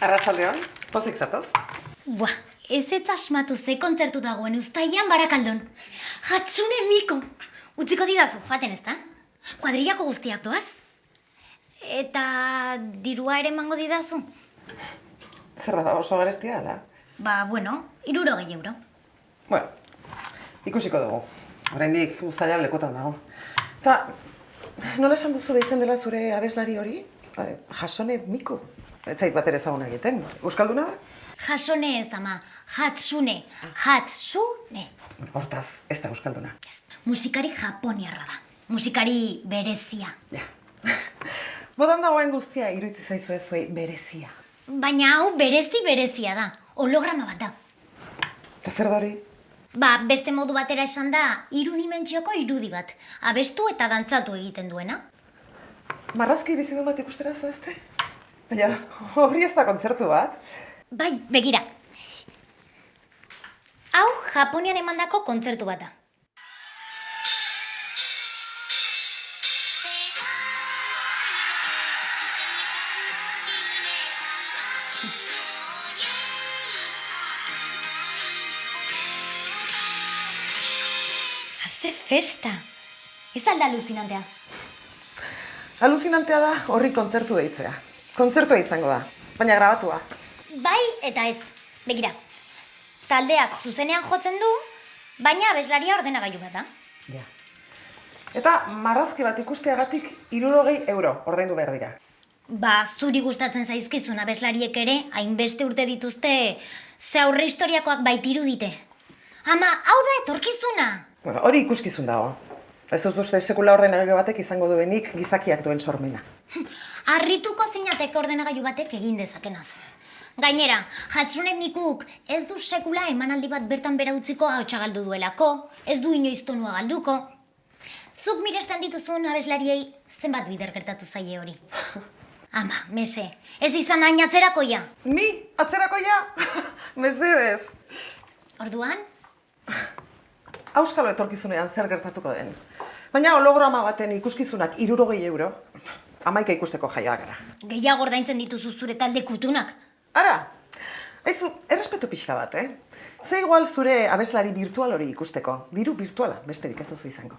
Arratsaldeon, pozik zatoz? Buah, ez asmatu ze kontzertu dagoen uztailan Barakaldon. Hatsune Miku. Utziko didazu, joaten ez da? Kuadrillako guztiak doaz. Eta dirua ere emango didazu? Zer da, oso garestia, ala? Ba, bueno, 60 euro. Bueno, ikusiko dugu. Oraindik uztailan lekotan dago. Eta, nola esan duzu deitzen dela zure abeslari hori? Hasone Miku. Ez zait bat ere ezaguna egiten. Euskalduna da? Jasone ez ama, Hatsune. Hatsune. Hortaz, ez da euskalduna. Ez, musikari japoniarra da. Musikari berezia. Ja. Modan dagoen guztia iruditzen zaizu ez zuei berezia. Baina hau berezia da. Holograma bat da. Eta zer da hori? Ba, beste modu batera esan da, 3 dimentsioko irudi bat. Abestu eta dantzatu egiten duena. Marrazki bizidun bat ikustera zoazte? Baina, hori ez da kontzertu bat. Bai, begira. Hau, Japonian emandako kontzertu bat da. Haze festa! Ez alda aluzinantea. Aluzinantea da horri kontzertu deitzea. Kontzertua izango da, baina grabatua. Bai eta ez. Begira, taldeak zuzenean jotzen du, baina abeslaria ordenagailu bat da. Ja. Eta marrazki bat ikusteagatik 60 euro ordaindu behar dira. Ba, zuri gustatzen zaizkizun abeslariek ere, hainbeste urte dituzte, ze aurre historiakoak baitiru dite. Ama, hau da etorkizuna! Bueno, hori ikuskizun dago. Ez dut uste sekula ordenagailu batek izango duenik gizakiak duen sormena. Arrituko zinateke ordenagailu batek egin dezakenaz. Gainera, Hatsune Mikuk ez du sekula emanaldi bat bertan bera utziko ahotsa galdu duelako, ez du inoiz tonua galduko. Zuk miresten dituzun abeslariei zenbat bider gertatu zaie hori. Ama, mese, ez izan hain atzerakoia. Ni? Atzerakoia? Mesedez. Orduan? Auskalo etorkizunean zer gertatuko den. Baina holograma baten ikuskizunak 60 euro, 11 ikusteko jaia gara. Gehiago ordaintzen dituzu zure talde kutunak. Ara, aizu, errespetu pixka bat, Ze igual zure abeslari virtual hori ikusteko. Diru virtuala, besterik ez duzu izango.